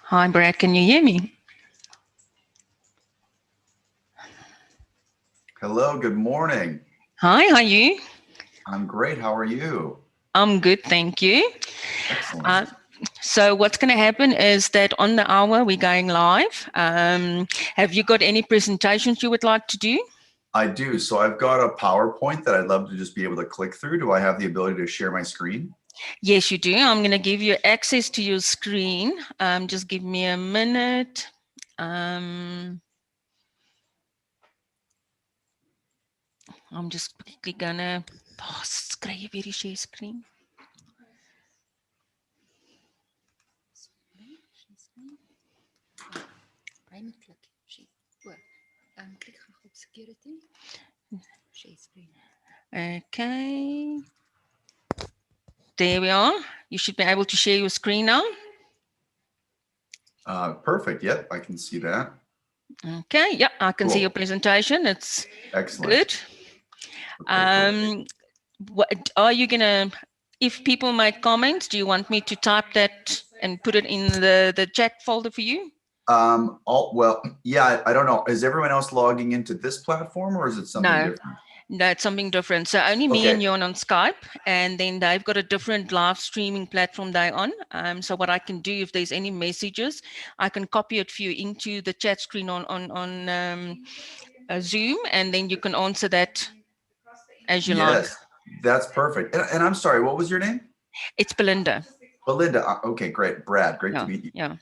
Hi, Brad. Can you hear me? Hello, good morning. Hi, how are you? I'm great. How are you? I'm good, thank you. Uh, Excellent. so what's going to happen is that on the hour we're going live. Have you got any presentations you would like to do? I do. So I've got a PowerPoint that I'd love to just be able to click through. Do I have the ability to share my screen? Yes, you do. I'm going to give you access to your screen. Just give me a minute. Um, I'm just quickly going to skryf hierdie share screen. Okay. There we are. You should be able to share your screen now. Perfect. Yep, I can see that. Okay. Yeah, I can see your Cool. presentation. It's Excellent. good. Okay, great. What are you gonna? If people make comments, do you want me to type that and put it in the chat folder for you? Yeah, I don't know. Is everyone else logging into this platform or is it something No, different? no, it's something different. So only me and Okay, you are on Skype, and then they've got a different live streaming platform they're on. So what I can do, if there's any messages, I can copy it for you into the chat screen on Zoom, and then you can answer that as you like. yes, that's perfect. And I'm sorry, what was your name? It's Belinda. Belinda. Okay, great. Brad, great to Yeah, meet you. yeah.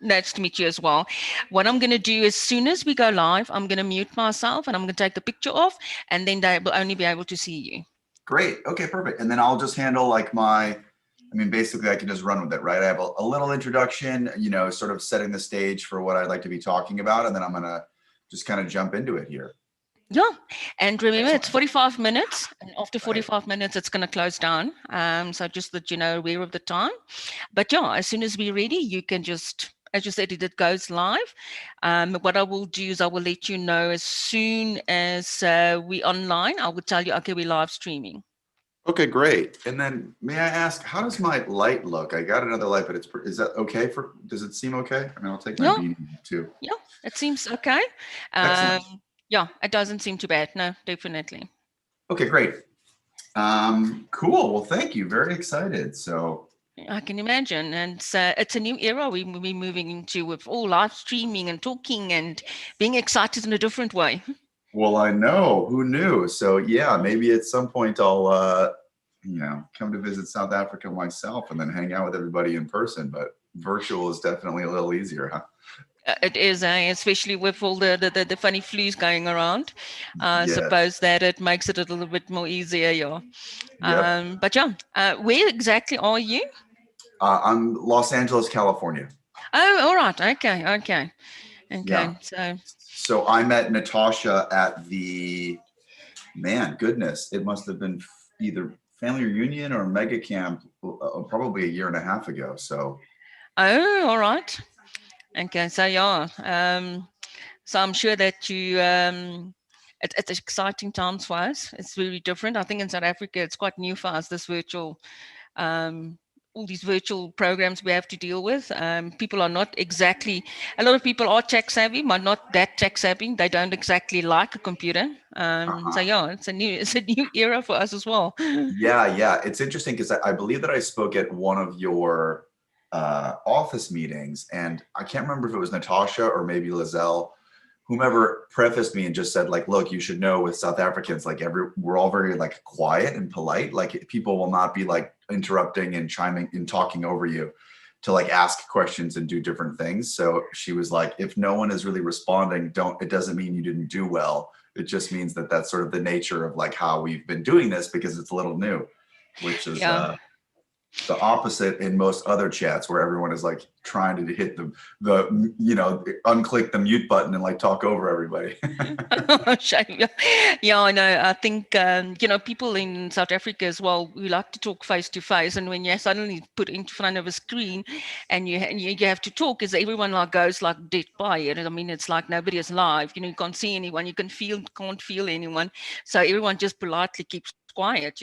Nice to meet you as well. What I'm going to do as soon as we go live, I'm going to mute myself and I'm going to take the picture off, and then they will only be able to see you. Great. Okay, perfect. And then I'll just handle like basically I can just run with it, right? I have a little introduction, sort of setting the stage for what I'd like to be talking about. And then I'm going to just kind of jump into it here. Yeah. And remember, it's Excellent. 45 minutes. And after Right. 45 minutes, it's going to close down. So just that you know, aware of the time. But yeah, as soon as we're ready, you can just, as you said, it goes live. What I will do is I will let you know as soon as we online. I will tell you, okay, we're live streaming. Okay, great. And then may I ask, how does my light look? I got another light, but is that okay does it seem okay? I mean, I'll take my Yeah. beanie too. Yeah, it seems okay. Excellent. Yeah, it doesn't seem too bad. No, definitely. Okay, great. Cool. Well, thank you. Very excited. So I can imagine. And it's a new era we're moving into with all live streaming and talking and being excited in a different way. well, I know. Who knew? So yeah, maybe at some point I'll come to visit South Africa myself and then hang out with everybody in person. But virtual is definitely a little easier, huh? It is, especially with all the funny flus going around. I Yes. suppose that it makes it a little bit more easier, yeah. Yep. But yeah, where exactly are you? I'm Los Angeles, California. Oh, all right. Okay, okay. Yeah. Okay, so So I met Natasha at the man, goodness, it must have been either family reunion or mega camp probably a year and a half ago. So oh, all right. Okay, so yeah, so I'm sure that it's exciting times for us. It's very different. I think in South Africa, it's quite new for us. This virtual, um, all these virtual programs we have to deal with. People are not exactly. A lot of people are tech savvy, but not that tech savvy. They don't exactly like a computer. So uh-huh. yeah, it's a new era for us as well. Yeah. It's interesting because I believe that I spoke at one of your office meetings, and I can't remember if it was Natasha or maybe Lizelle, whomever prefaced me and just said like, look, you should know with South Africans, like we're all very like quiet and polite. Like people will not be like interrupting and chiming and talking over you to like ask questions and do different things. So she was like, if no one is really responding, it doesn't mean you didn't do well. It just means that that's sort of the nature of like how we've been doing this because it's a little new, which is Yeah. the opposite in most other chats where everyone is like trying to hit unclick the mute button and like talk over everybody. Shame. Yeah, yeah, I know. I think people in South Africa as well. We like to talk face to face, and when you're suddenly put in front of a screen, and you have to talk, is everyone like goes like dead quiet. I mean, it's like nobody is live. You can't see anyone. You can't feel anyone. So everyone just politely keeps quiet.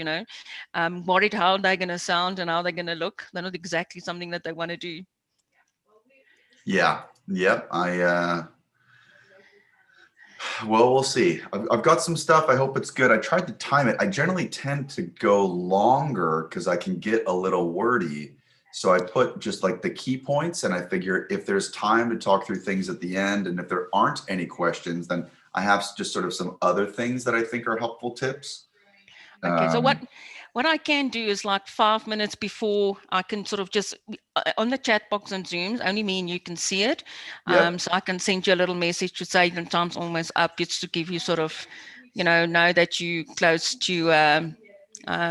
Worried how they're going to sound and how they're going to look. They're not exactly something that they want to do. Yeah. Yep. Well, we'll see. I've got some stuff. I hope it's good. I tried to time it. I generally tend to go longer because I can get a little wordy. So I put just like the key points, and I figure if there's time to talk through things at the end, and if there aren't any questions, then I have just sort of some other things that I think are helpful tips. Okay, so Um, what I can do is like 5 minutes before I can sort of just on the chat box on Zoom, only me and you can see it. yep. So I can send you a little message to say the time's almost up, just to give you sort of, know that you close to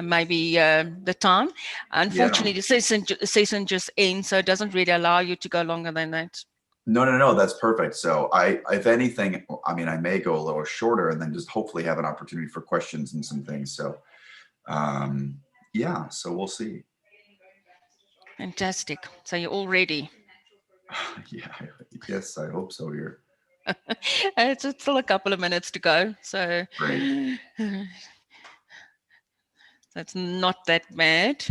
maybe the time. Yeah. Unfortunately, the session just ends, so it doesn't really allow you to go longer than that. No, no, no, that's perfect. So if anything, I mean, I may go a little shorter and then just hopefully have an opportunity for questions and some things. So, um, yeah, so we'll see. Fantastic. So you're all ready. Yeah, yes, I hope so here. It's still a couple of minutes to go, so Great. that's not that bad.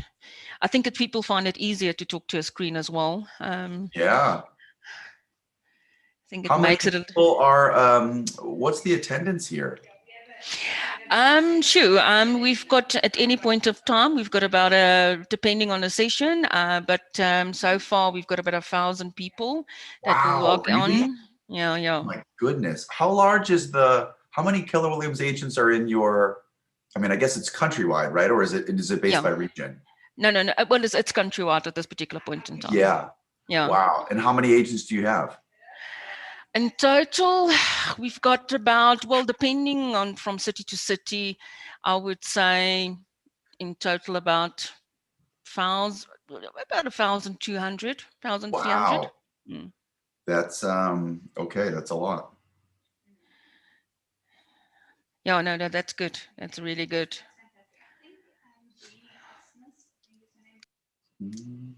I think that people find it easier to talk to a screen as well. Yeah. I think it How many makes it. people are, what's the attendance here? Sure. We've got at any point of time, we've got about depending on the session, but so far we've got about 1,000 people that will Wow, log really? on. Yeah, yeah, My goodness. How large is how many Keller Williams agents are in your, I mean, I guess it's countrywide, right? Or is it based yeah. by region? No, no, no. Well, it's countrywide at this particular point in time. Yeah. Yeah. Wow. And how many agents do you have? In total, we've got about, well, depending on from city to city, I would say in total thousand, about 1,200, 1,300. Wow. Mm. That's okay, that's a lot. Yeah, no, no, that's good. That's really good. Mm.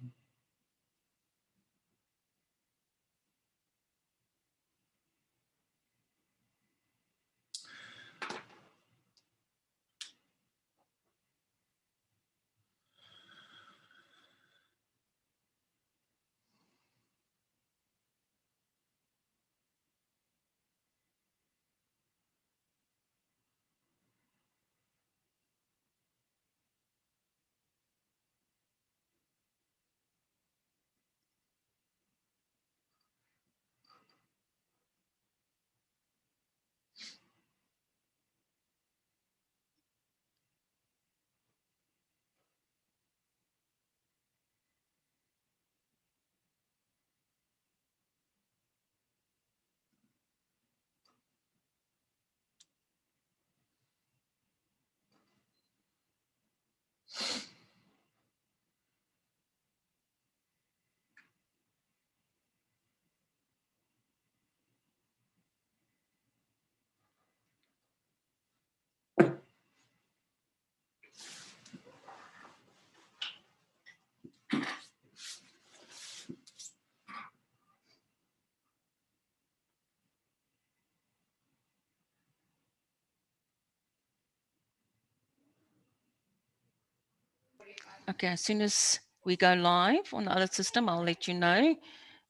Okay, as soon as we go live on the other system, I'll let you know.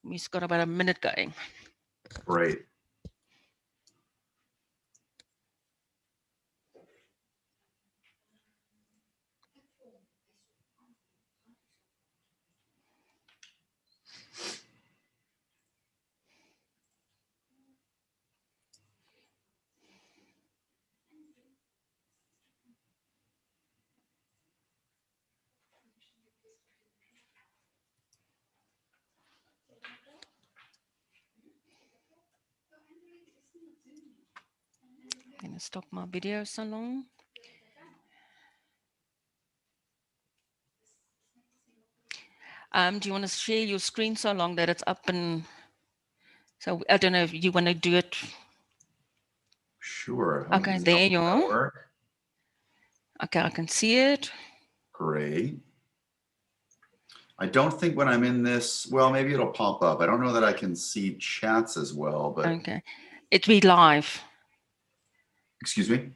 We've got about a minute going. Great. I'm going to stop my video so long. Do you want to share your screen so long that it's up? And so I don't know if you want to do it. Sure. Let me Okay, just tell there me you if that'll are. work. Okay, I can see it. Great. I don't think when I'm in this, well, maybe it'll pop up. I don't know that I can see chats as well, but Okay, it'll be live. excuse me.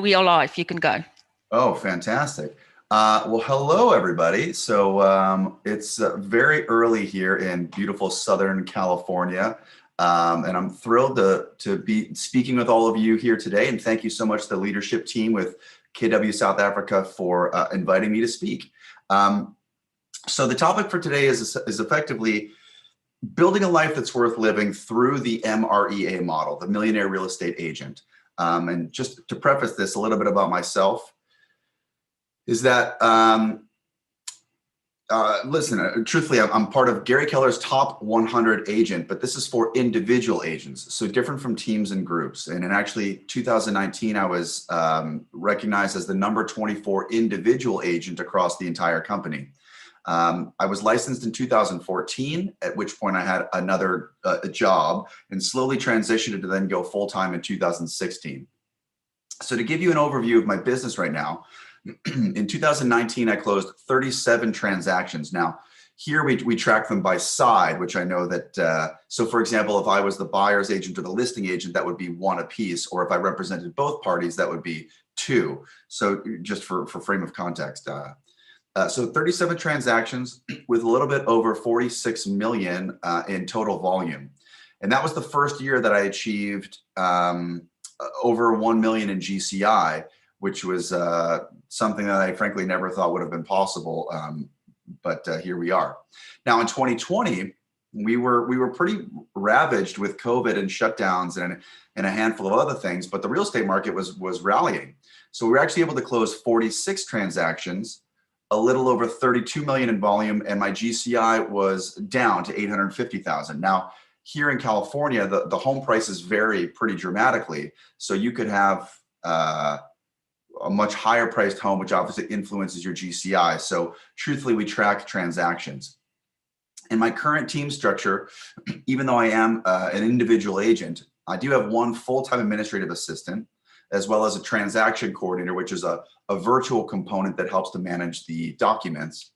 We are live. You can go. Oh, fantastic. Well, hello, everybody. So it's very early here in beautiful Southern California. And I'm thrilled to be speaking with all of you here today. And thank you so much to the leadership team with KW South Africa for inviting me to speak. So the topic for today is effectively building a life that's worth living through the MREA model, the Millionaire Real Estate Agent. And just to preface this, a little bit about myself is that, listen, truthfully, I'm part of Gary Keller's top 100 agent, but this is for individual agents. So different from teams and groups. And in actually 2019, I was recognized as the number 24 individual agent across the entire company. I was licensed in 2014, at which point I had another job and slowly transitioned to then go full-time in 2016. So to give you an overview of my business right now, in 2019, I closed 37 transactions. Now, here we track them by side, which I know that, so for example, if I was the buyer's agent or the listing agent, that would be one apiece, or if I represented both parties, that would be two. So just for frame of context, so 37 transactions with a little bit over 46 million in total volume. And that was the first year that I achieved over 1 million in GCI, which was something that I frankly never thought would have been possible. But here we are. Now in 2020, we were pretty ravaged with COVID and shutdowns and a handful of other things, but the real estate market was rallying. So we were actually able to close 46 transactions, a little over 32 million in volume, and my GCI was down to 850,000. Now, here in California, the home prices vary pretty dramatically. So you could have a much higher priced home, which obviously influences your GCI. So truthfully, we track transactions. In my current team structure, even though I am an individual agent, I do have one full-time administrative assistant, as well as a transaction coordinator, which is a virtual component that helps to manage the documents.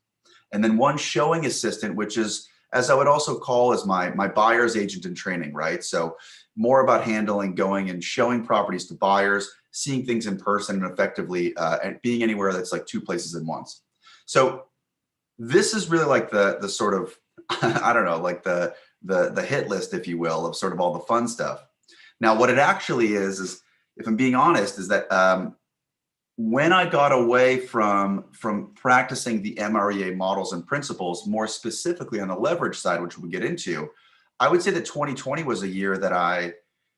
And then one showing assistant, which is, as I would also call, as my buyer's agent in training, right? So more about handling, going and showing properties to buyers, seeing things in person, and effectively and being anywhere that's like two places at once. So this is really like the sort of, I don't know, like the hit list, if you will, of sort of all the fun stuff. Now, what it actually is if I'm being honest, is that when I got away from practicing the MREA models and principles, more specifically on the leverage side, which we'll get into, I would say that 2020 was a year that I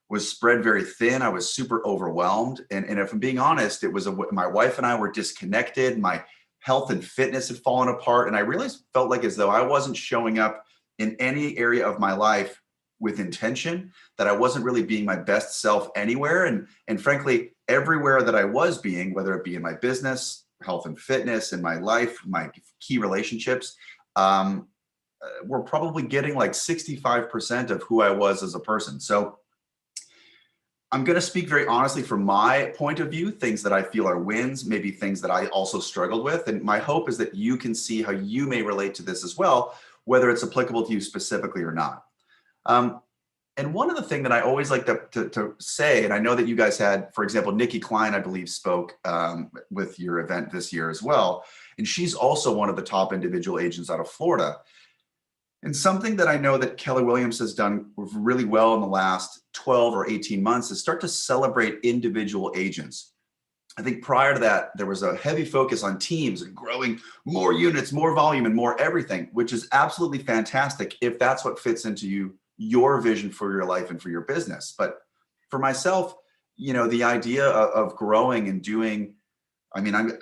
was spread very thin. I was super overwhelmed. And if I'm being honest, it was my wife and I were disconnected. My health and fitness had fallen apart. And I really felt like as though I wasn't showing up in any area of my life with intention, that I wasn't really being my best self anywhere. And frankly, everywhere that I was being, whether it be in my business, health and fitness, in my life, my key relationships, were probably getting like 65% of who I was as a person. So I'm going to speak very honestly from my point of view, things that I feel are wins, maybe things that I also struggled with. And my hope is that you can see how you may relate to this as well, whether it's applicable to you specifically or not. And one of the things that I always like to say, and I know that you guys had, for example, Nikki Klein, I believe, spoke with your event this year as well. And she's also one of the top individual agents out of Florida. And something that I know that Keller Williams has done really well in the last 12 or 18 months is start to celebrate individual agents. I think prior to that, there was a heavy focus on teams and growing more units, more volume, and more everything, which is absolutely fantastic if that's what fits into your vision for your life and for your business. But for myself, the idea of growing and doing,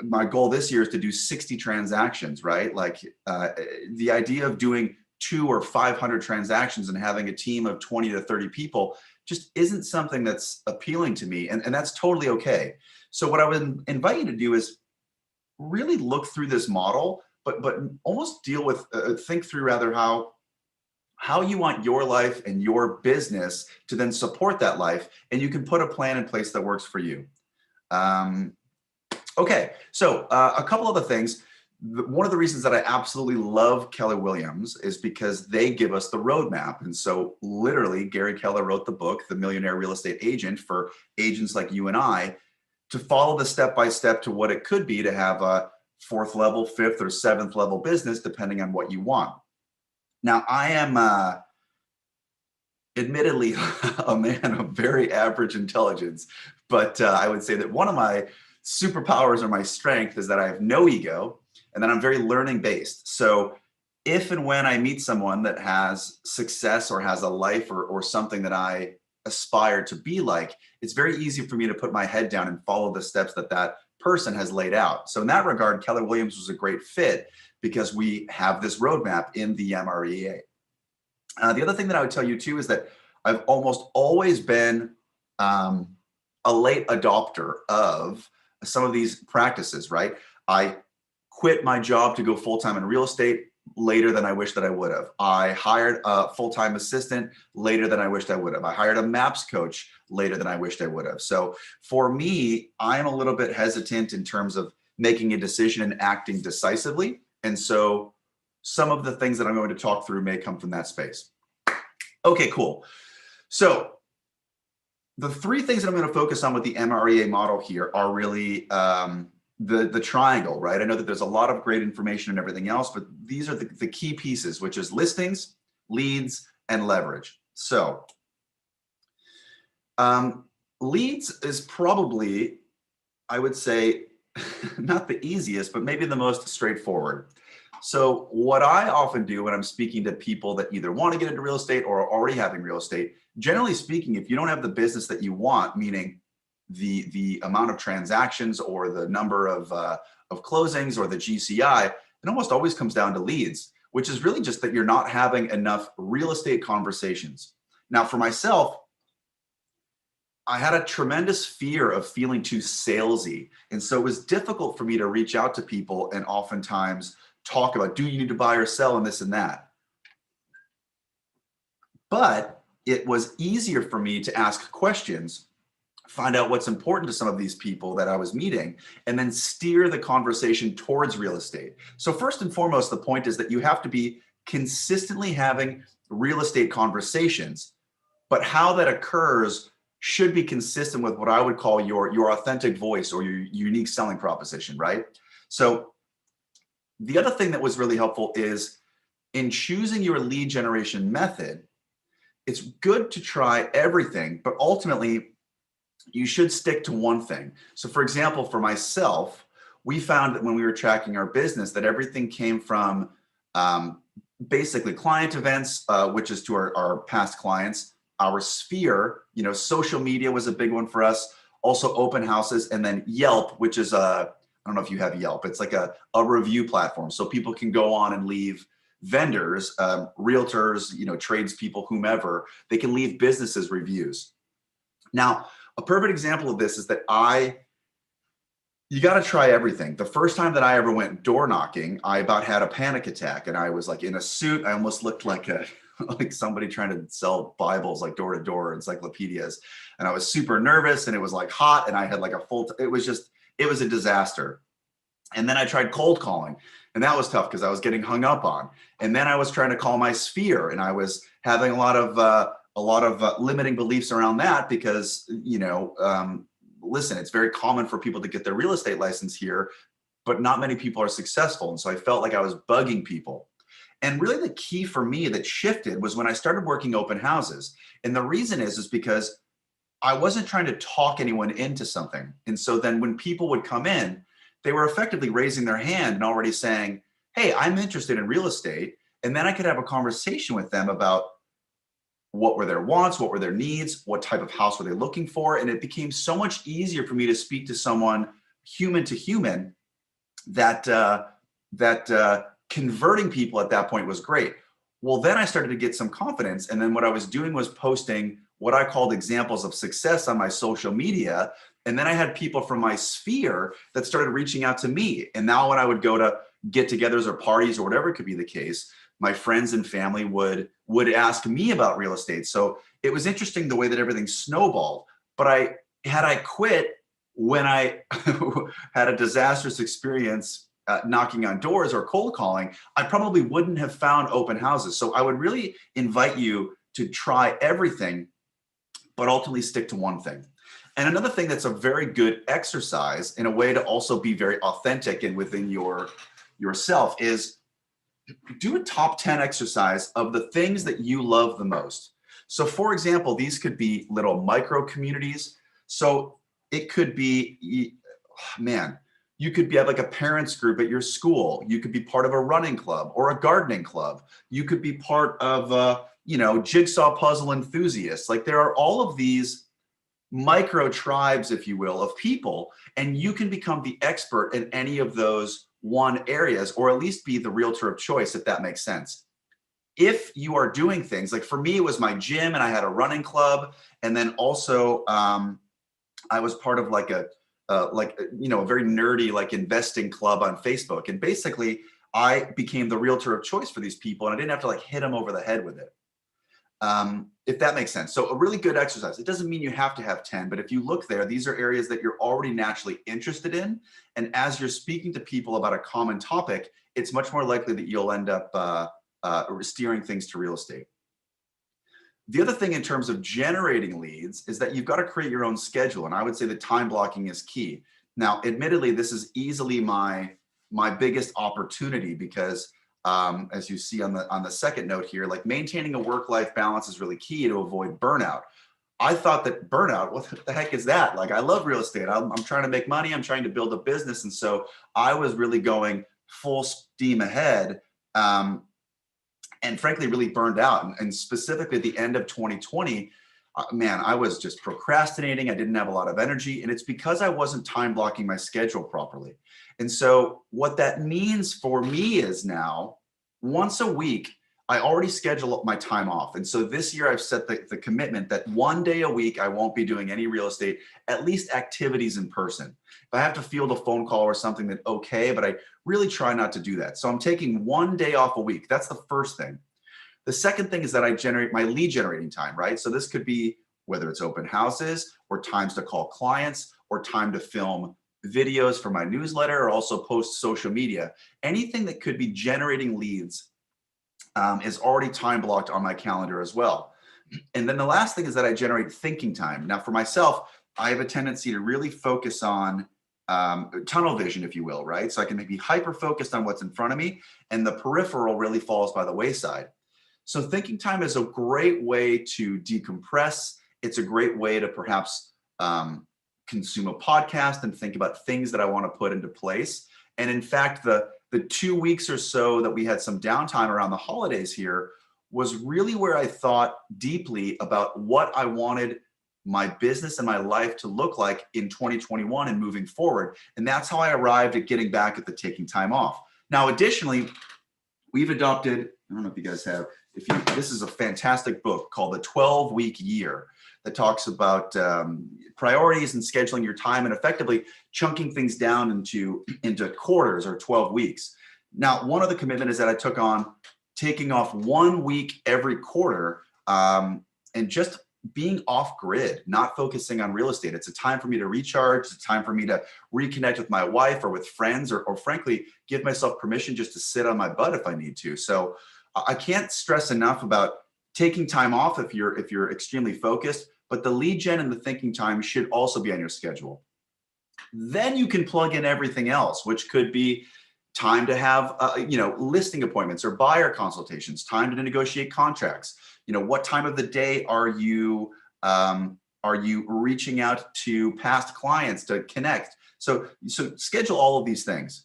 my goal this year is to do 60 transactions, right? Like the idea of doing 200 or 500 transactions and having a team of 20 to 30 people just isn't something that's appealing to me. And that's totally okay. So what I would invite you to do is really look through this model, but almost think through rather how you want your life and your business to then support that life. And you can put a plan in place that works for you. Okay, so a couple other things. One of the reasons that I absolutely love Keller Williams is because they give us the roadmap. And so literally, Gary Keller wrote the book, The Millionaire Real Estate Agent, for agents like you and I to follow the step-by-step to what it could be to have a 4th level, 5th or 7th level business, depending on what you want. Now, I am admittedly a man of very average intelligence, but I would say that one of my superpowers or my strength is that I have no ego and that I'm very learning based. So if and when I meet someone that has success or has a life or something that I aspire to be like, it's very easy for me to put my head down and follow the steps that that person has laid out. So in that regard, Keller Williams was a great fit because we have this roadmap in the MREA. The other thing that I would tell you too is that I've almost always been a late adopter of some of these practices, right? I quit my job to go full-time in real estate later than I wish that I would have. I hired a full-time assistant later than I wished I would have. I hired a MAPS coach later than I wished I would have. So for me, I'm a little bit hesitant in terms of making a decision and acting decisively. And so some of the things that I'm going to talk through may come from that space. Okay, cool. So the 3 things that I'm going to focus on with the MREA model here are really the triangle, right? I know that there's a lot of great information and everything else, but these are the key pieces, which is listings, leads, and leverage. So leads is probably, I would say, not the easiest, but maybe the most straightforward. So what I often do when I'm speaking to people that either want to get into real estate or are already having real estate, generally speaking, if you don't have the business that you want, meaning the amount of transactions or the number of closings or the GCI, it almost always comes down to leads, which is really just that you're not having enough real estate conversations. Now, for myself, I had a tremendous fear of feeling too salesy. And so it was difficult for me to reach out to people and oftentimes talk about, do you need to buy or sell and this and that. But it was easier for me to ask questions, find out what's important to some of these people that I was meeting, and then steer the conversation towards real estate. So first and foremost, the point is that you have to be consistently having real estate conversations, but how that occurs should be consistent with what I would call your authentic voice or your unique selling proposition, right? So the other thing that was really helpful is in choosing your lead generation method, it's good to try everything, but ultimately you should stick to one thing. So for example, for myself, we found that when we were tracking our business that everything came from basically client events, which is to our past clients, our sphere, social media was a big one for us, also open houses, and then Yelp, which is I don't know if you have Yelp. It's like a review platform. So people can go on and leave vendors, realtors, tradespeople, whomever, they can leave businesses reviews. Now, a perfect example of this is that you got to try everything. The first time that I ever went door knocking, I about had a panic attack, and I was like in a suit. I almost looked like like somebody trying to sell Bibles, like door to door, encyclopedias. And I was super nervous, and it was like hot, and I had like it was a disaster. And then I tried cold calling, and that was tough because I was getting hung up on. And then I was trying to call my sphere, and I was having a lot of limiting beliefs around that because, listen, it's very common for people to get their real estate license here, but not many people are successful. And so I felt like I was bugging people. And really the key for me that shifted was when I started working open houses. And the reason is because I wasn't trying to talk anyone into something. And so then when people would come in, they were effectively raising their hand and already saying, hey, I'm interested in real estate. And then I could have a conversation with them about what were their wants, what were their needs, what type of house were they looking for. And it became so much easier for me to speak to someone human to human that converting people at that point was great. Well, then I started to get some confidence. And then what I was doing was posting what I called examples of success on my social media. And then I had people from my sphere that started reaching out to me. And now when I would go to get-togethers or parties or whatever could be the case, my friends and family would ask me about real estate. So it was interesting the way that everything snowballed. But I quit when I had a disastrous experience knocking on doors or cold calling, I probably wouldn't have found open houses. So I would really invite you to try everything, but ultimately stick to one thing. And another thing that's a very good exercise in a way to also be very authentic and within yourself is do a top 10 exercise of the things that you love the most. So for example, these could be little micro communities. So it could be, man, you could be at like a parents group at your school. You could be part of a running club or a gardening club. You could be part of, jigsaw puzzle enthusiasts. Like there are all of these micro tribes, if you will, of people, and you can become the expert in any of those one areas, or at least be the realtor of choice, if that makes sense. If you are doing things like, for me, it was my gym and I had a running club. And then also I was part of like a very nerdy, like investing club on Facebook. And basically I became the realtor of choice for these people. And I didn't have to like hit them over the head with it. If that makes sense. So a really good exercise. It doesn't mean you have to have 10, but if you look there, these are areas that you're already naturally interested in. And as you're speaking to people about a common topic, it's much more likely that you'll end up steering things to real estate. The other thing in terms of generating leads is that you've got to create your own schedule. And I would say that time blocking is key. Now, admittedly, this is easily my biggest opportunity because as you see on the second note here, like maintaining a work-life balance is really key to avoid burnout. I thought that burnout, what the heck is that? Like, I love real estate. I'm trying to make money. I'm trying to build a business. And so I was really going full steam ahead. And frankly, really burned out. And specifically at the end of 2020, man, I was just procrastinating. I didn't have a lot of energy. And it's because I wasn't time blocking my schedule properly. And so what that means for me is now, once a week, I already schedule up my time off. And so this year I've set the commitment that one day a week, I won't be doing any real estate, at least activities in person. If I have to field a phone call or something, then okay, but I really try not to do that. So I'm taking one day off a week. That's the first thing. The second thing is that I generate my lead generating time, right? So this could be whether it's open houses or times to call clients or time to film videos for my newsletter or also post social media. Anything that could be generating leads is already time blocked on my calendar as well. And then the last thing is that I generate thinking time. Now for myself, I have a tendency to really focus on tunnel vision, if you will, right? So I can be hyper focused on what's in front of me and the peripheral really falls by the wayside. So thinking time is a great way to decompress. It's a great way to perhaps consume a podcast and think about things that I want to put into place. And in fact, the 2 weeks or so that we had some downtime around the holidays here was really where I thought deeply about what I wanted my business and my life to look like in 2021 and moving forward. And that's how I arrived at getting back at the taking time off. Now, additionally, we've adopted, I don't know if you guys have, this is a fantastic book called The 12-Week Year that talks about priorities and scheduling your time and effectively chunking things down into quarters or 12 weeks. Now, one of the commitment is that I took on taking off 1 week every quarter and just being off grid, not focusing on real estate. It's a time for me to recharge. It's a time for me to reconnect with my wife or with friends or frankly, give myself permission just to sit on my butt if I need to. So I can't stress enough about taking time off if you're extremely focused, but the lead gen and the thinking time should also be on your schedule. Then you can plug in everything else, which could be time to have listing appointments or buyer consultations, time to negotiate contracts. What time of the day are you reaching out to past clients to connect? So schedule all of these things.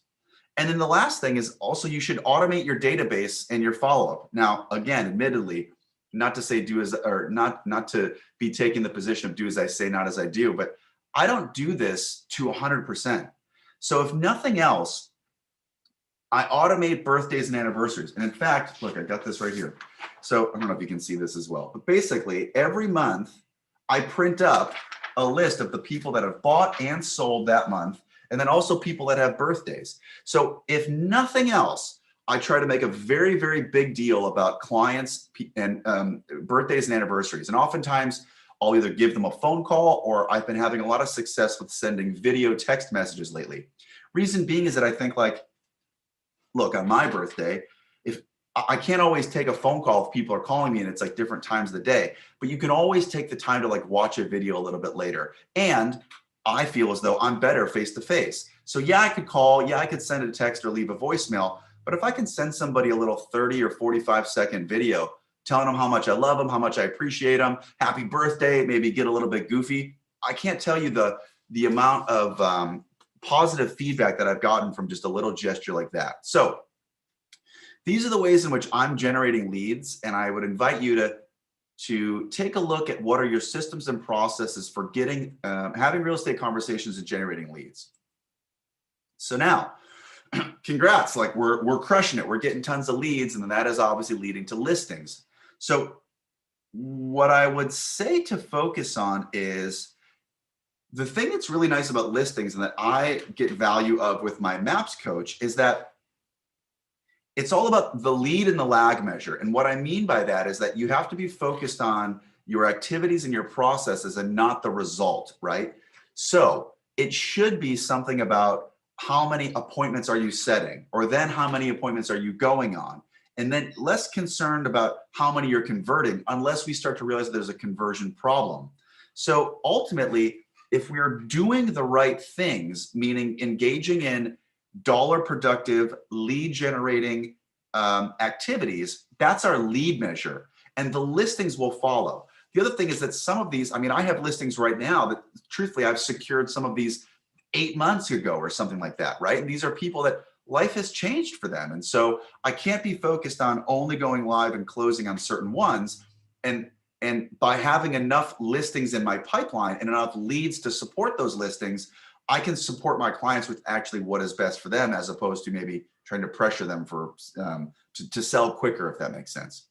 And then the last thing is also you should automate your database and your follow-up. Now, again, admittedly, not to say not to be taking the position of do as I say, not as I do, but I don't do this to 100%. So if nothing else, I automate birthdays and anniversaries. And in fact, look, I got this right here. So I don't know if you can see this as well, but basically every month I print up a list of the people that have bought and sold that month, and then also people that have birthdays. So if nothing else, I try to make a very, very big deal about clients and birthdays and anniversaries. And oftentimes I'll either give them a phone call or I've been having a lot of success with sending video text messages lately. Reason being is that I think look, on my birthday, if I can't always take a phone call if people are calling me and it's like different times of the day, but you can always take the time to like watch a video a little bit later. And I feel as though I'm better face to face. So yeah, I could call, yeah, I could send a text or leave a voicemail, but if I can send somebody a little 30 or 45-second video telling them how much I love them, how much I appreciate them, happy birthday, maybe get a little bit goofy, I can't tell you the amount of positive feedback that I've gotten from just a little gesture like that. So these are the ways in which I'm generating leads, and I would invite you to take a look at what are your systems and processes for getting having real estate conversations and generating leads. So now, congrats, like we're crushing it. We're getting tons of leads, and then that is obviously leading to listings. So what I would say to focus on is the thing that's really nice about listings and that I get value of with my MAPS coach is that it's all about the lead and the lag measure. And what I mean by that is that you have to be focused on your activities and your processes and not the result, right? So it should be something about how many appointments are you setting, or then how many appointments are you going on? And then less concerned about how many you're converting unless we start to realize there's a conversion problem. So ultimately, if we're doing the right things, meaning engaging in dollar productive lead generating activities, that's our lead measure, and the listings will follow. The other thing is that some of these, I mean, I have listings right now that truthfully I've secured some of these 8 months ago or something like that, right? And these are people that life has changed for them. And so I can't be focused on only going live and closing on certain ones. And by having enough listings in my pipeline and enough leads to support those listings, I can support my clients with actually what is best for them, as opposed to maybe trying to pressure them for to sell quicker, if that makes sense.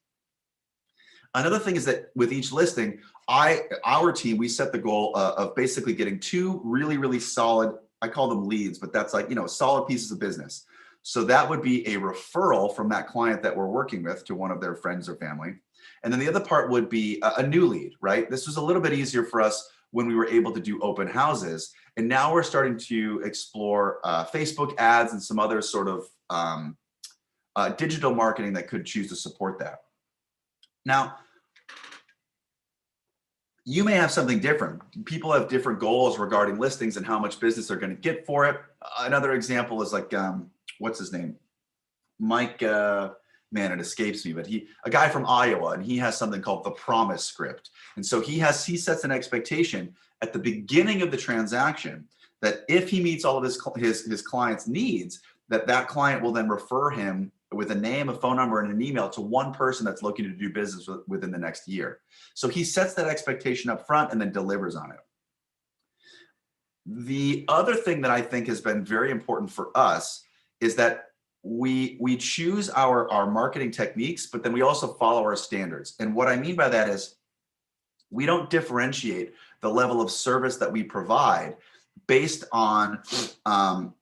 Another thing is that with each listing, our team, we set the goal of basically getting 2 really, really solid, I call them leads, but that's like, solid pieces of business. So that would be a referral from that client that we're working with to one of their friends or family. And then the other part would be a new lead, right? This was a little bit easier for us when we were able to do open houses. And now we're starting to explore Facebook ads and some other sort of digital marketing that could choose to support that. Now, you may have something different. People have different goals regarding listings and how much business they're going to get for it. Another example is like, what's his name? Mike, man, it escapes me, but a guy from Iowa, and he has something called the promise script. And so he sets an expectation at the beginning of the transaction that if he meets all of his client's needs, that client will then refer him with a name, a phone number, and an email to one person that's looking to do business within the next year. So he sets that expectation up front and then delivers on it. The other thing that I think has been very important for us is that we choose our marketing techniques, but then we also follow our standards. And what I mean by that is we don't differentiate the level of service that we provide based on the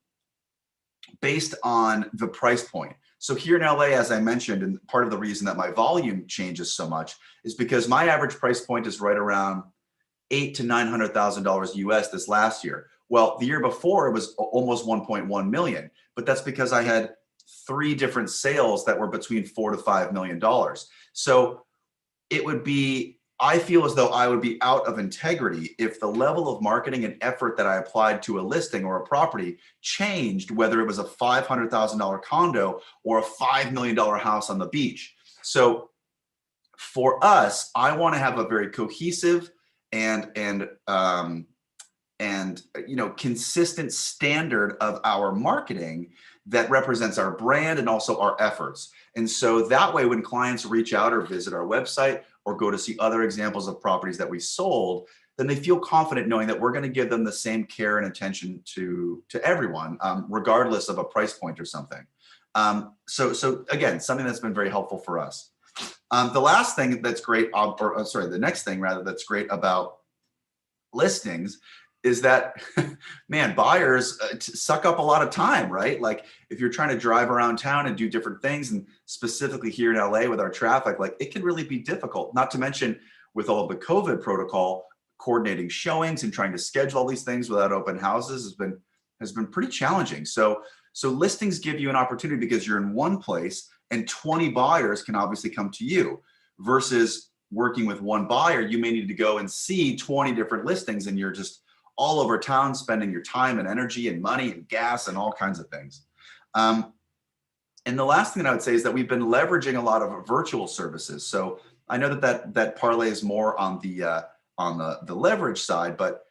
price point. So here in LA, as I mentioned, and part of the reason that my volume changes so much is because my average price point is right around $800,000 to $900,000 US this last year. Well, the year before it was almost 1.1 million, but that's because I had 3 different sales that were between $4 to $5 million. So it would be, I feel as though I would be out of integrity if the level of marketing and effort that I applied to a listing or a property changed, whether it was a $500,000 condo or a $5 million house on the beach. So for us, I want to have a very cohesive and consistent standard of our marketing that represents our brand and also our efforts. And so that way, when clients reach out or visit our website or go to see other examples of properties that we sold, then they feel confident knowing that we're going to give them the same care and attention to everyone, regardless of a price point or something. So again, something that's been very helpful for us. The last thing that's great, the next thing rather that's great about listings is that, man, buyers suck up a lot of time, right? Like if you're trying to drive around town and do different things, and specifically here in LA with our traffic, like it can really be difficult, not to mention with all of the COVID protocol, coordinating showings and trying to schedule all these things without open houses has been pretty challenging. So listings give you an opportunity because you're in one place and 20 buyers can obviously come to you, versus working with one buyer. You may need to go and see 20 different listings, and you're just all over town spending your time and energy and money and gas and all kinds of things. And the last thing I would say is that we've been leveraging a lot of virtual services. So I know that parlay is more on the leverage side, but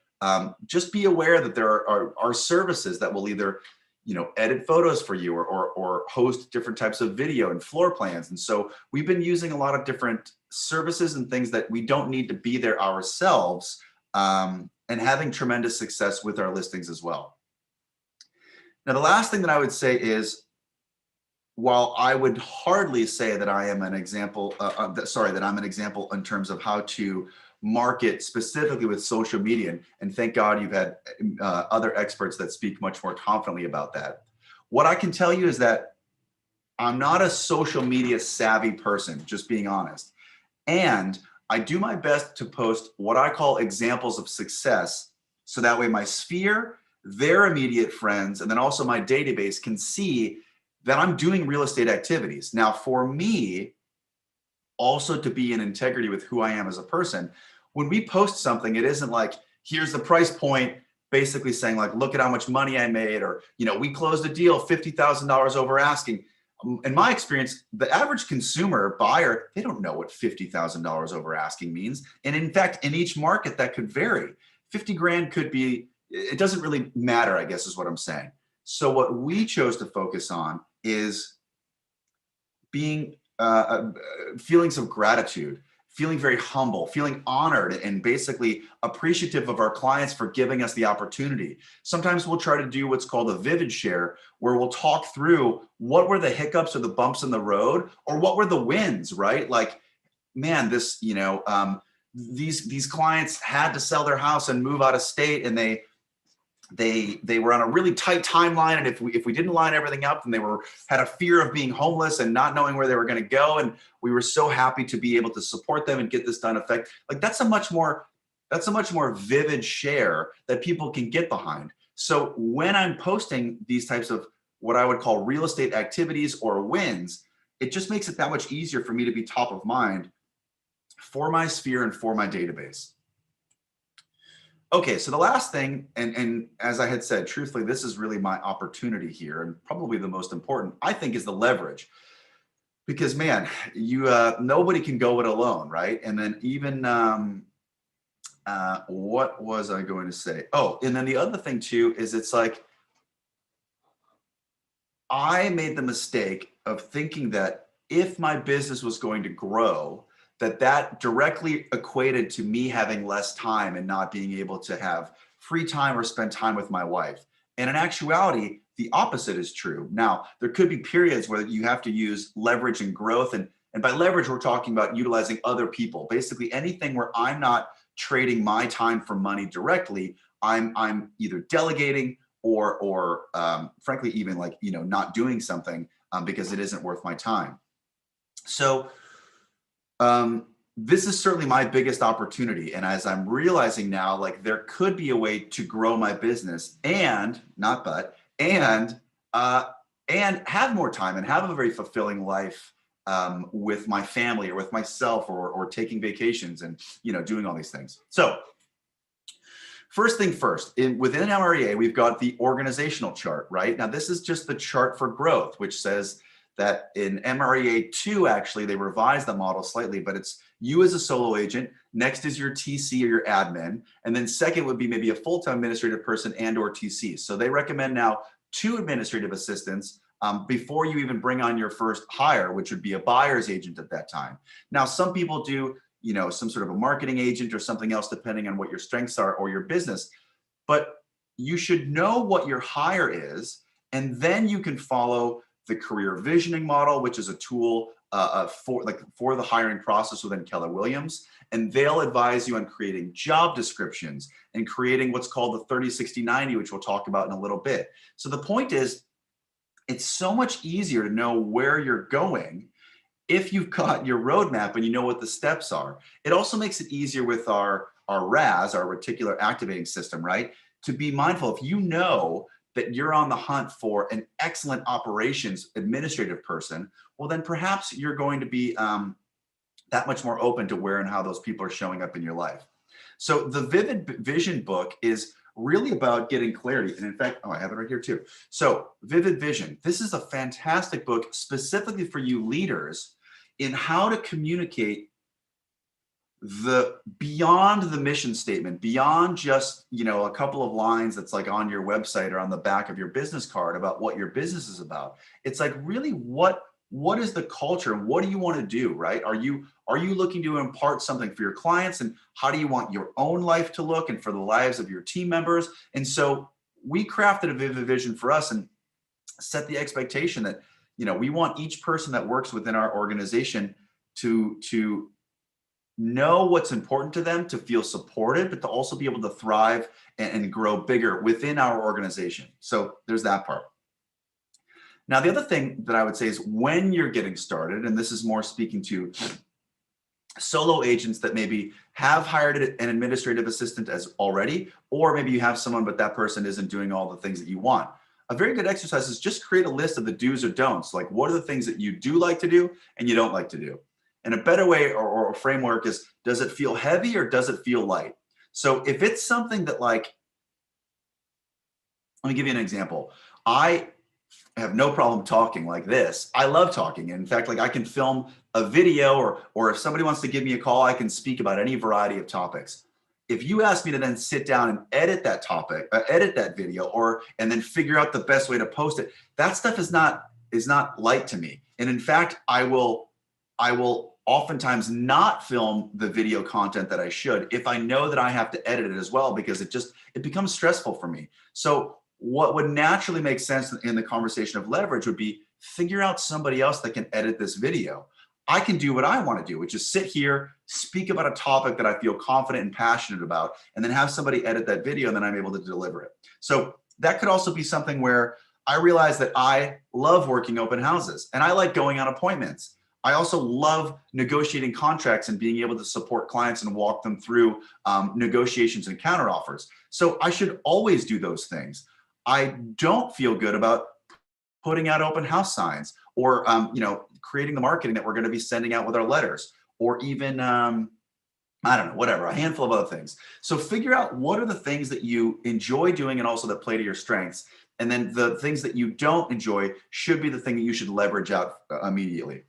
just be aware that there are services that will either, edit photos for you, or host different types of video and floor plans. And so we've been using a lot of different services and things that we don't need to be there ourselves, and having tremendous success with our listings as well. Now, the last thing that I would say is, while I would hardly say that I am an example, that I'm an example in terms of how to market specifically with social media, and thank God you've had other experts that speak much more confidently about that. What I can tell you is that I'm not a social media savvy person, just being honest. And I do my best to post what I call examples of success, so that way my sphere, their immediate friends, and then also my database can see that I'm doing real estate activities. Now, for me, also to be in integrity with who I am as a person, when we post something, it isn't like, here's the price point, basically saying like, look at how much money I made, or, we closed a deal $50,000 over asking. In my experience, the average consumer buyer, they don't know what $50,000 over asking means. And in fact, in each market that could vary. 50 grand could be, it doesn't really matter, I guess is what I'm saying. So what we chose to focus on is being feelings of gratitude, feeling very humble, feeling honored, and basically appreciative of our clients for giving us the opportunity. Sometimes we'll try to do what's called a vivid share, where we'll talk through what were the hiccups or the bumps in the road, or what were the wins, right? Like, man, this, these clients had to sell their house and move out of state, and they were on a really tight timeline, and if we didn't line everything up, then they had a fear of being homeless and not knowing where they were going to go, and we were so happy to be able to support them and get this done effect. Like, that's a much more vivid share that people can get behind. So when I'm posting these types of what I would call real estate activities or wins, it just makes it that much easier for me to be top of mind for my sphere and for my database. Okay, so the last thing, and as I had said, truthfully, this is really my opportunity here, and probably the most important, I think, is the leverage. Because, man, nobody can go it alone, right? And then even, what was I going to say? Oh, and then the other thing too is, it's like, I made the mistake of thinking that if my business was going to grow, that directly equated to me having less time and not being able to have free time or spend time with my wife. And in actuality, the opposite is true. Now, there could be periods where you have to use leverage and growth. And by leverage, we're talking about utilizing other people. Basically, anything where I'm not trading my time for money directly, I'm either delegating or frankly, even like, not doing something because it isn't worth my time. So this is certainly my biggest opportunity. And as I'm realizing now, like, there could be a way to grow my business and have more time and have a very fulfilling life with my family or with myself, or taking vacations and, doing all these things. So first thing first, within MREA, we've got the organizational chart, right? Now, this is just the chart for growth, which says that in MREA 2, actually, they revised the model slightly, but it's you as a solo agent. Next is your TC or your admin. And then second would be maybe a full-time administrative person and or TC. So they recommend now 2 administrative assistants before you even bring on your first hire, which would be a buyer's agent at that time. Now, some people do, some sort of a marketing agent or something else, depending on what your strengths are or your business. But you should know what your hire is, and then you can follow the career visioning model, which is a tool for the hiring process within Keller Williams. And they'll advise you on creating job descriptions and creating what's called the 30, 60, 90, which we'll talk about in a little bit. So the point is, it's so much easier to know where you're going if you've got your roadmap and you know what the steps are. It also makes it easier with our RAS, our reticular activating system, right? To be mindful, if you know that you're on the hunt for an excellent operations administrative person, well, then perhaps you're going to be that much more open to where and how those people are showing up in your life. So the Vivid Vision book is really about getting clarity. And in fact, I have it right here too. So Vivid Vision, this is a fantastic book specifically for you leaders in how to communicate the beyond the mission statement, beyond just, a couple of lines that's like on your website or on the back of your business card about what your business is about. It's like, really, what is the culture? What do you want to do, right? Are you looking to impart something for your clients, and how do you want your own life to look and for the lives of your team members? And so we crafted a Vivid Vision for us and set the expectation that, we want each person that works within our organization to know what's important to them, to feel supported, but to also be able to thrive and grow bigger within our organization. So there's that part. Now, the other thing that I would say is when you're getting started, and this is more speaking to solo agents that maybe have hired an administrative assistant as already, or maybe you have someone, but that person isn't doing all the things that you want. A very good exercise is just create a list of the do's or don'ts. Like, what are the things that you do like to do and you don't like to do? And a better way or a framework is, does it feel heavy or does it feel light? So if it's something that, like, let me give you an example. I have no problem talking like this. I love talking. In fact, like, I can film a video, or if somebody wants to give me a call, I can speak about any variety of topics. If you ask me to then sit down and edit that topic, edit that video, and then figure out the best way to post it, that stuff is not light to me. And in fact, I will oftentimes not film the video content that I should if I know that I have to edit it as well, because it becomes stressful for me. So what would naturally make sense in the conversation of leverage would be, figure out somebody else that can edit this video. I can do what I want to do, which is sit here, speak about a topic that I feel confident and passionate about, and then have somebody edit that video, and then I'm able to deliver it. So that could also be something where I realize that I love working open houses and I like going on appointments. I also love negotiating contracts and being able to support clients and walk them through negotiations and counteroffers. So I should always do those things. I don't feel good about putting out open house signs, or creating the marketing that we're going to be sending out with our letters, or even I don't know, whatever, a handful of other things. So figure out what are the things that you enjoy doing and also that play to your strengths. And then the things that you don't enjoy should be the thing that you should leverage out immediately.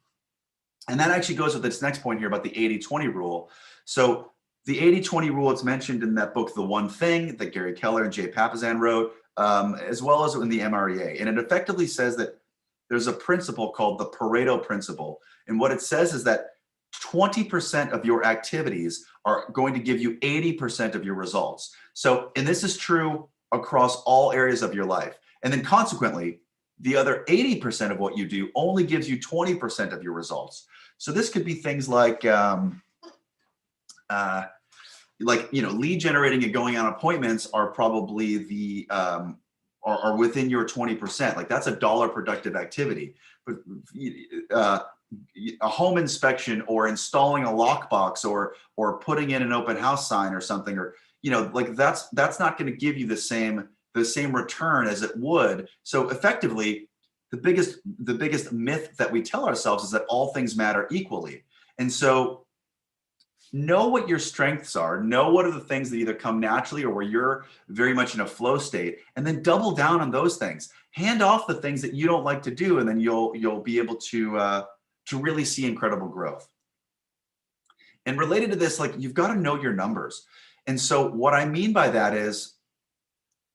And that actually goes with this next point here about the 80-20 rule. So the 80-20 rule, it's mentioned in that book, The One Thing, that Gary Keller and Jay Papasan wrote, as well as in the MREA. And it effectively says that there's a principle called the Pareto principle. And what it says is that 20% of your activities are going to give you 80% of your results. So, and this is true across all areas of your life. And then consequently, the other 80% of what you do only gives you 20% of your results. So this could be things like lead generating and going on appointments are probably the are within your 20%. Like, that's a dollar productive activity. But a home inspection, or installing a lockbox, or putting in an open house sign or something, or that's not going to give you the same return as it would. So effectively, the biggest myth that we tell ourselves is that all things matter equally. And so know what your strengths are, know what are the things that either come naturally or where you're very much in a flow state, and then double down on those things. Hand off the things that you don't like to do, and then you'll be able to really see incredible growth. And related to this, like, you've got to know your numbers. And so what I mean by that is,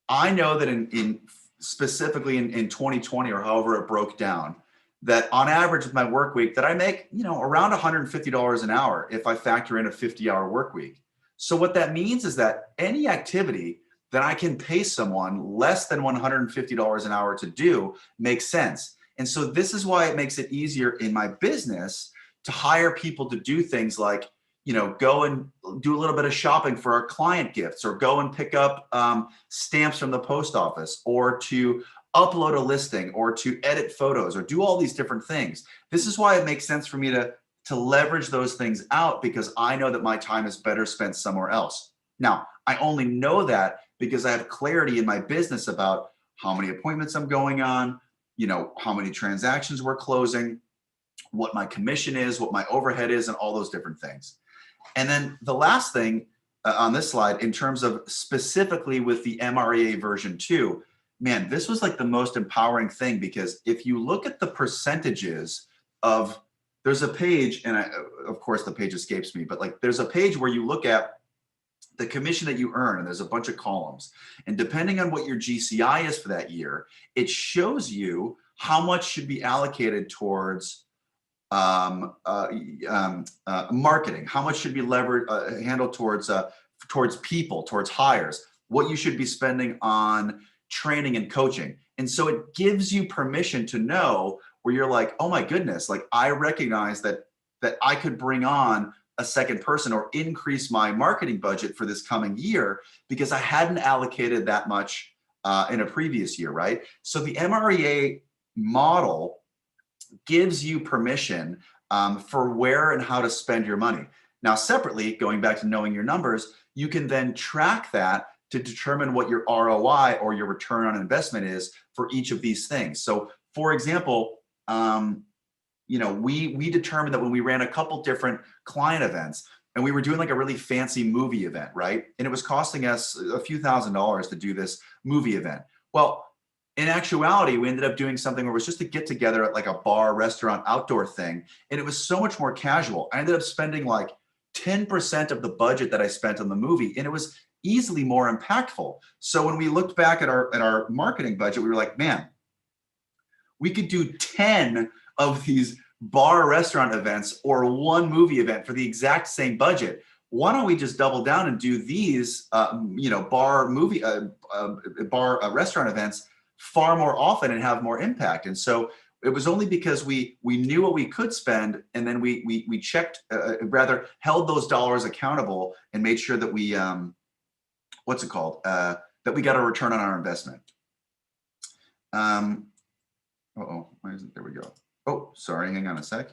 I know that in specifically in 2020, or however it broke down, that on average with my work week that I make, around $150 an hour if I factor in a 50-hour work week. So what that means is that any activity that I can pay someone less than $150 an hour to do makes sense. And so this is why it makes it easier in my business to hire people to do things like, go and do a little bit of shopping for our client gifts, or go and pick up stamps from the post office, or to upload a listing, or to edit photos, or do all these different things. This is why it makes sense for me to leverage those things out, because I know that my time is better spent somewhere else. Now, I only know that because I have clarity in my business about how many appointments I'm going on, you know, how many transactions we're closing, what my commission is, what my overhead is, and all those different things. And then the last thing on this slide, in terms of specifically with the MREA version 2, man, this was like the most empowering thing, because if you look at the percentages of, there's a page, and of course the page escapes me, but like there's a page where you look at the commission that you earn, and there's a bunch of columns. And depending on what your GCI is for that year, it shows you how much should be allocated towards marketing, how much should be handled towards people, towards hires, what you should be spending on training and coaching. And so it gives you permission to know where you're like, oh my goodness, like I recognize that I could bring on a second person or increase my marketing budget for this coming year because I hadn't allocated that much in a previous year, right? So the MREA model gives you permission for where and how to spend your money. Now, separately, going back to knowing your numbers, you can then track that to determine what your ROI or your return on investment is for each of these things. So, for example, you know, we determined that when we ran a couple different client events, and we were doing like a really fancy movie event, right? And it was costing us a few $1,000s to do this movie event. Well, in actuality, we ended up doing something where it was just a get together at like a bar, restaurant, outdoor thing. And it was so much more casual. I ended up spending like 10% of the budget that I spent on the movie, and it was easily more impactful. So when we looked back at our marketing budget, we were like, man, we could do 10 of these bar restaurant events or one movie event for the exact same budget. Why don't we just double down and do these, you know, bar restaurant events far more often and have more impact? And so it was only because we knew what we could spend, and then we checked, rather held those dollars accountable and made sure that we, what's it called? That we got a return on our investment. Uh-oh, why isn't, there we go. Oh, sorry, hang on a sec.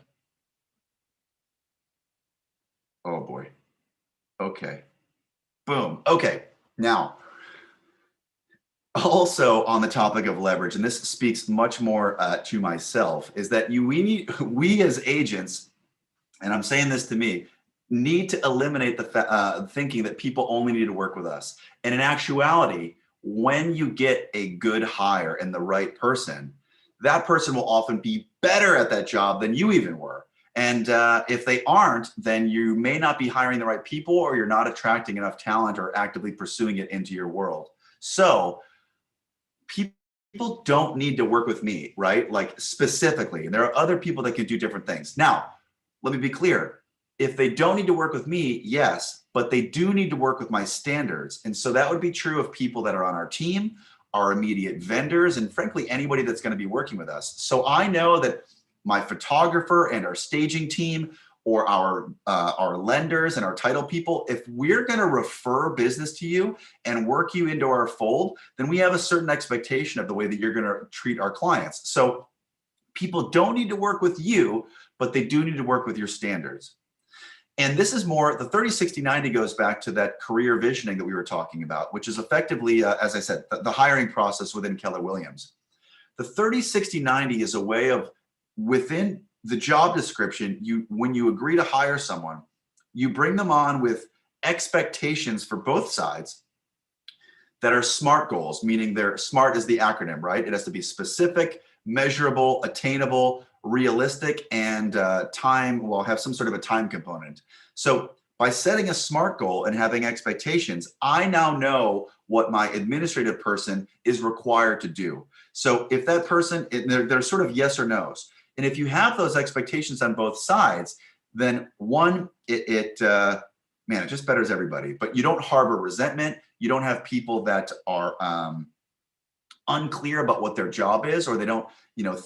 Oh boy. Okay. Boom. Okay. Now, also on the topic of leverage, and this speaks much more to myself, is that we as agents, and I'm saying this to me, need to eliminate the thinking that people only need to work with us. And in actuality, when you get a good hire and the right person, that person will often be better at that job than you even were. And if they aren't, then you may not be hiring the right people, or you're not attracting enough talent or actively pursuing it into your world. So people don't need to work with me, right? Like specifically, and there are other people that can do different things. Now, let me be clear. If they don't need to work with me, yes, but they do need to work with my standards. And so that would be true of people that are on our team, our immediate vendors, and frankly, anybody that's going to be working with us. So I know that my photographer and our staging team, or our lenders and our title people, if we're going to refer business to you and work you into our fold, then we have a certain expectation of the way that you're going to treat our clients. So people don't need to work with you, but they do need to work with your standards. And this is more, the 30, 60, 90 goes back to that career visioning that we were talking about, which is effectively, as I said, the hiring process within Keller Williams. The 30, 60, 90 is a way of, within the job description, when you agree to hire someone, you bring them on with expectations for both sides that are SMART goals, meaning they're SMART is the acronym, right? It has to be specific, measurable, attainable, realistic, and have some sort of a time component. So by setting a SMART goal and having expectations, I now know what my administrative person is required to do. So if that person, they're sort of yes or no's. And if you have those expectations on both sides, then one, it just betters everybody. But you don't harbor resentment. You don't have people that are unclear about what their job is, or they don't,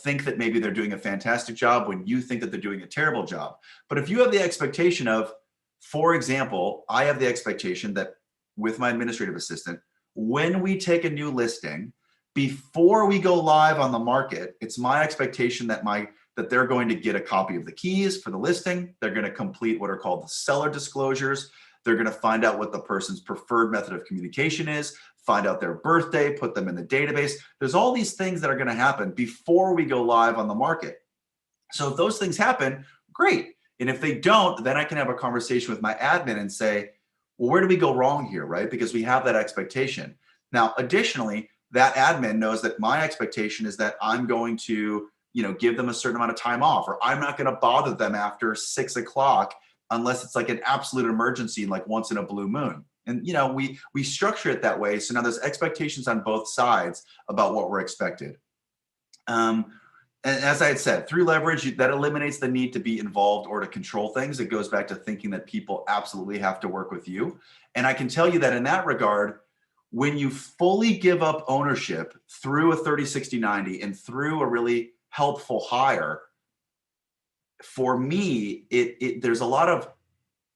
think that maybe they're doing a fantastic job when you think that they're doing a terrible job. But if you have the expectation of, for example, I have the expectation that with my administrative assistant, when we take a new listing, before we go live on the market, it's my expectation that they're going to get a copy of the keys for the listing. They're going to complete what are called the seller disclosures. They're going to find out what the person's preferred method of communication is, find out their birthday, put them in the database. There's all these things that are going to happen before we go live on the market. So if those things happen, great. And if they don't, then I can have a conversation with my admin and say, well, where do we go wrong here, right? Because we have that expectation. Now, additionally, that admin knows that my expectation is that I'm going to, give them a certain amount of time off, or I'm not going to bother them after 6 o'clock unless it's like an absolute emergency, like once in a blue moon. And, we structure it that way. So now there's expectations on both sides about what we're expected. And as I had said, through leverage, that eliminates the need to be involved or to control things. It goes back to thinking that people absolutely have to work with you. And I can tell you that in that regard, when you fully give up ownership through a 30, 60, 90 and through a really helpful hire, for me, there's a lot of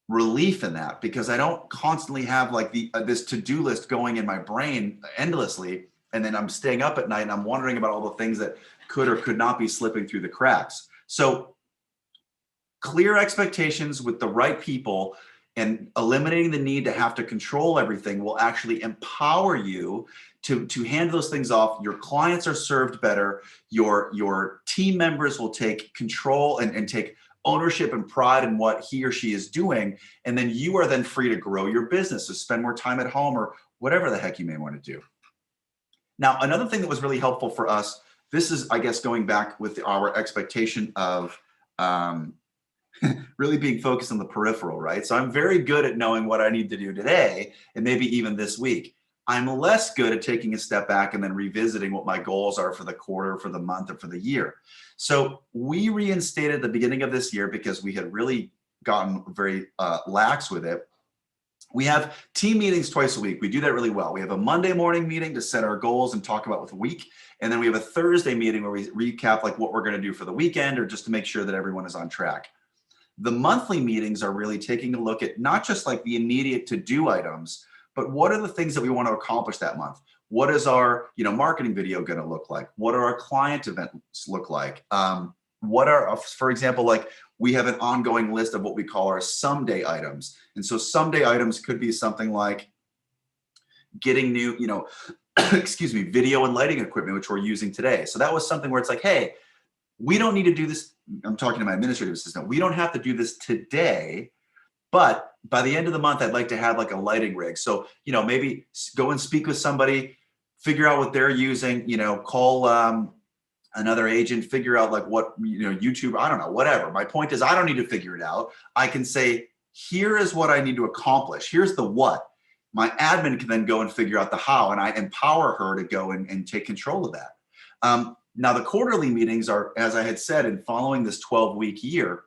relief in that, because I don't constantly have like this to-do list going in my brain endlessly. And then I'm staying up at night and I'm wondering about all the things that could or could not be slipping through the cracks. So clear expectations with the right people and eliminating the need to have to control everything will actually empower you to handle those things off. Your clients are served better. Your team members will take control and take ownership and pride in what he or she is doing. And then you are then free to grow your business, to spend more time at home or whatever the heck you may want to do. Now, another thing that was really helpful for us, this is, I guess, going back with our expectation of really being focused on the peripheral, right? So I'm very good at knowing what I need to do today and maybe even this week. I'm less good at taking a step back and then revisiting what my goals are for the quarter, for the month, or for the year. So we reinstated at the beginning of this year, because we had really gotten very lax with it. We have team meetings twice a week. We do that really well. We have a Monday morning meeting to set our goals and talk about with the week. And then we have a Thursday meeting where we recap like what we're going to do for the weekend, or just to make sure that everyone is on track. The monthly meetings are really taking a look at not just like the immediate to-do items, but what are the things that we want to accomplish that month? What is our, marketing video going to look like? What are our client events look like? What are, for example, like we have an ongoing list of what we call our someday items. And so someday items could be something like getting new, video and lighting equipment, which we're using today. So that was something where it's like, hey, we don't need to do this. I'm talking to my administrative assistant. We don't have to do this today, but by the end of the month, I'd like to have like a lighting rig. So, maybe go and speak with somebody, figure out what they're using, call another agent, figure out like what, YouTube, I don't know, whatever. My point is, I don't need to figure it out. I can say, here is what I need to accomplish. Here's the what. My admin can then go and figure out the how, and I empower her to go and take control of that. Now, the quarterly meetings are, as I had said, in following this 12-week year,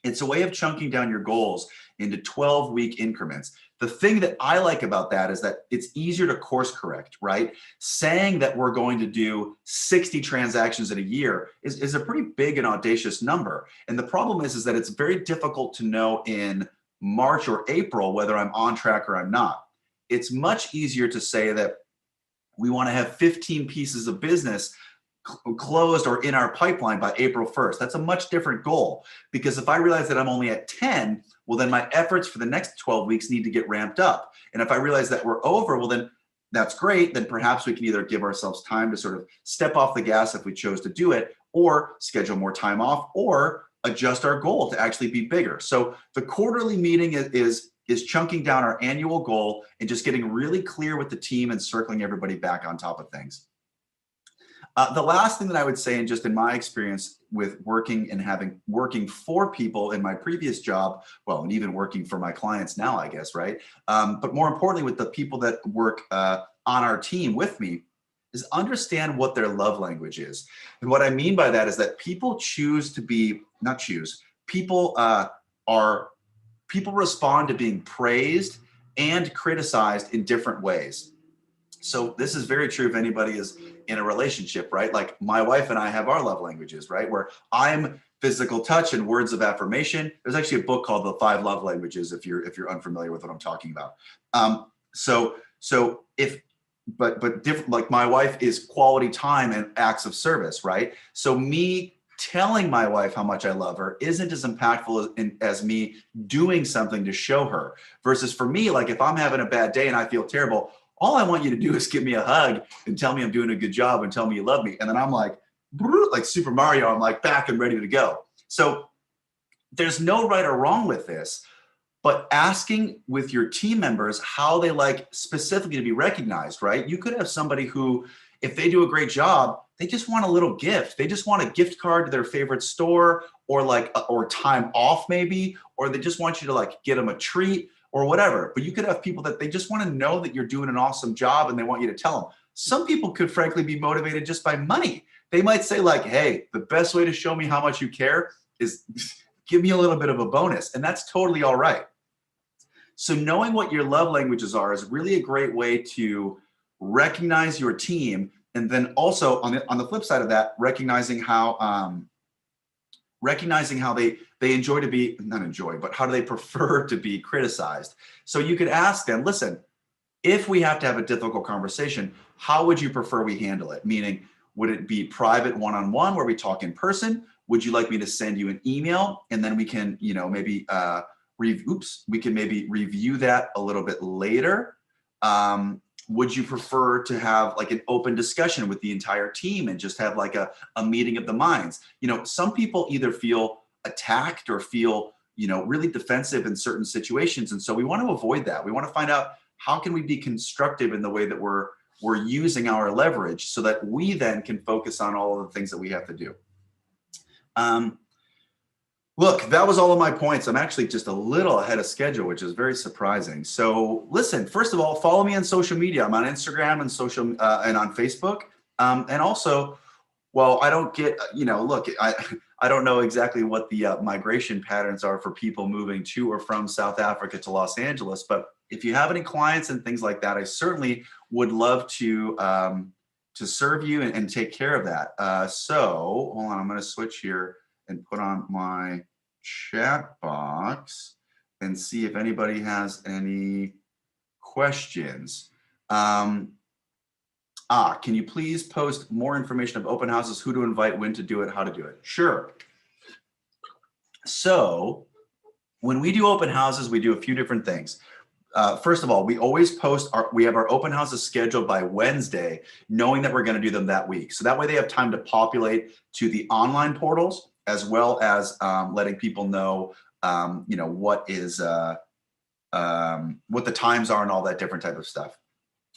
it's a way of chunking down your goals into 12-week increments. The thing that I like about that is that it's easier to course correct, right? Saying that we're going to do 60 transactions in a year is a pretty big and audacious number. And the problem is that it's very difficult to know in March or April whether I'm on track or I'm not. It's much easier to say that we want to have 15 pieces of business closed or in our pipeline by April 1st. That's a much different goal, because if I realize that I'm only at 10, well, then my efforts for the next 12 weeks need to get ramped up. And if I realize that we're over, well, then that's great. Then perhaps we can either give ourselves time to sort of step off the gas if we chose to do it, or schedule more time off, or adjust our goal to actually be bigger. So the quarterly meeting is chunking down our annual goal and just getting really clear with the team and circling everybody back on top of things. The last thing that I would say, and just in my experience with working and working for people in my previous job, well, and even working for my clients now, I guess, right? But more importantly, with the people that work on our team with me, is understand what their love language is. And what I mean by that is that people people respond to being praised and criticized in different ways. So this is very true if anybody is in a relationship, right? Like my wife and I have our love languages, right? Where I'm physical touch and words of affirmation. There's actually a book called The 5 Love Languages if you're unfamiliar with what I'm talking about. But different, like my wife is quality time and acts of service, right? So me telling my wife how much I love her isn't as impactful as me doing something to show her. Versus for me, like if I'm having a bad day and I feel terrible, all I want you to do is give me a hug and tell me I'm doing a good job and tell me you love me. And then I'm like Super Mario, I'm like back and ready to go. So there's no right or wrong with this, but asking with your team members how they like specifically to be recognized, right? You could have somebody who, if they do a great job, they just want a little gift. They just want a gift card to their favorite store, or like, or time off maybe, or they just want you to like get them a treat or whatever. But you could have people that they just want to know that you're doing an awesome job and they want you to tell them. Some people could frankly be motivated just by money. They might say like, hey, the best way to show me how much you care is give me a little bit of a bonus. And that's totally all right. So knowing what your love languages are is really a great way to recognize your team. And then also on the flip side of that, recognizing how they enjoy to be, not enjoy, but how do they prefer to be criticized. So you could ask them, listen, if we have to have a difficult conversation, how would you prefer we handle it? Meaning, would it be private one-on-one where we talk in person? Would you like me to send you an email and then we can, maybe we can maybe review that a little bit later? Would you prefer to have like an open discussion with the entire team and just have like a meeting of the minds? Some people either feel attacked or feel, really defensive in certain situations. And so we want to avoid that. We want to find out how can we be constructive in the way that we're using our leverage so that we then can focus on all of the things that we have to do. Look, that was all of my points. I'm actually just a little ahead of schedule, which is very surprising. So listen, first of all, follow me on social media. I'm on Instagram and on Facebook. And also, well, I don't get, look, I don't know exactly what the migration patterns are for people moving to or from South Africa to Los Angeles. But if you have any clients and things like that, I certainly would love to serve you and take care of that. So hold on, I'm going to switch here and put on my chat box and see if anybody has any questions. Can you please post more information of open houses, who to invite, when to do it, how to do it? Sure. So when we do open houses, we do a few different things. First of all, we always post we have our open houses scheduled by Wednesday, knowing that we're going to do them that week. So that way they have time to populate to the online portals, as well as letting people know, what the times are and all that different type of stuff.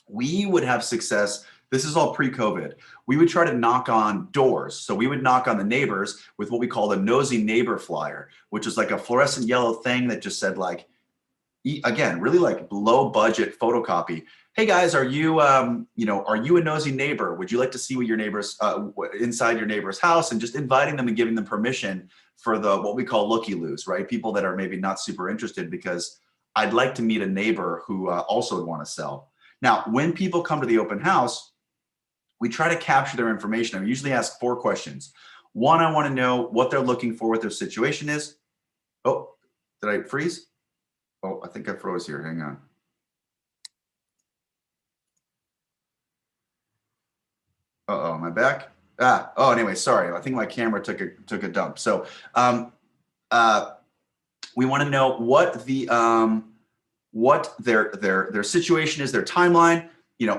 We would have success. This is all pre-COVID. We would try to knock on doors. So we would knock on the neighbors with what we call the nosy neighbor flyer, which is like a fluorescent yellow thing that just said like, again, really like low budget photocopy. Hey guys, are you a nosy neighbor? Would you like to see what your neighbors inside your neighbor's house, and just inviting them and giving them permission for what we call looky-loos, right? People that are maybe not super interested because I'd like to meet a neighbor who also would want to sell. Now, when people come to the open house, we try to capture their information. I usually ask 4 questions. 1, I want to know what they're looking for, what their situation is. Oh, did I freeze? Oh, I think I froze here. Hang on. Uh-oh, am I back? Anyway, sorry. I think my camera took a dump. So we want to know what their situation is, their timeline.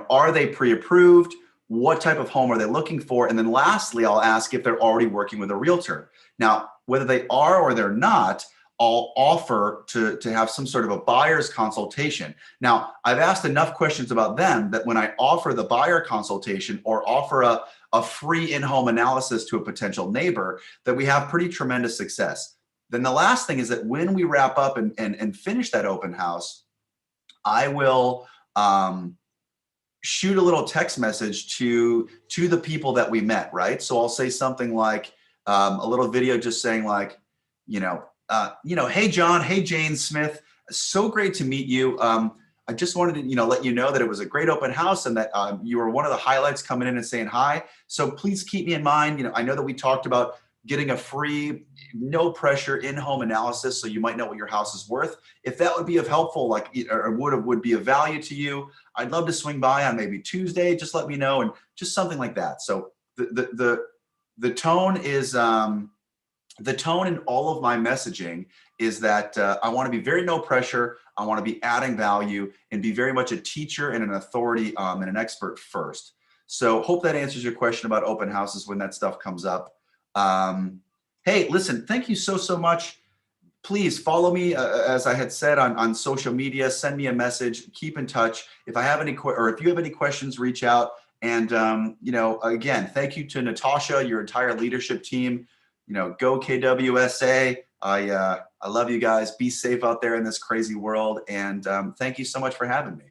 Are they pre-approved? What type of home are they looking for? And then lastly, I'll ask if they're already working with a realtor. Now, whether they are or they're not, I'll offer to have some sort of a buyer's consultation. Now, I've asked enough questions about them that when I offer the buyer consultation or offer a free in-home analysis to a potential neighbor, that we have pretty tremendous success. Then the last thing is that when we wrap up and finish that open house, I will shoot a little text message to the people that we met, right? So I'll say something like a little video just saying like, hey, John, hey, Jane Smith, so great to meet you. I just wanted to, let you know that it was a great open house and that you were one of the highlights coming in and saying hi. So please keep me in mind. I know that we talked about getting a free, no pressure in-home analysis, so you might know what your house is worth. If that would be of helpful, or would be of value to you, I'd love to swing by on maybe Tuesday. Just let me know, and just something like that. So the tone is. The tone in all of my messaging is that I want to be very no pressure. I want to be adding value and be very much a teacher and an authority and an expert first. So hope that answers your question about open houses when that stuff comes up. Hey, listen, thank you so much. Please follow me, as I had said, on social media. Send me a message. Keep in touch. If I have any or if you have any questions, reach out. And again, thank you to Natasha, your entire leadership team. Go KWSA. I love you guys. Be safe out there in this crazy world. And thank you so much for having me.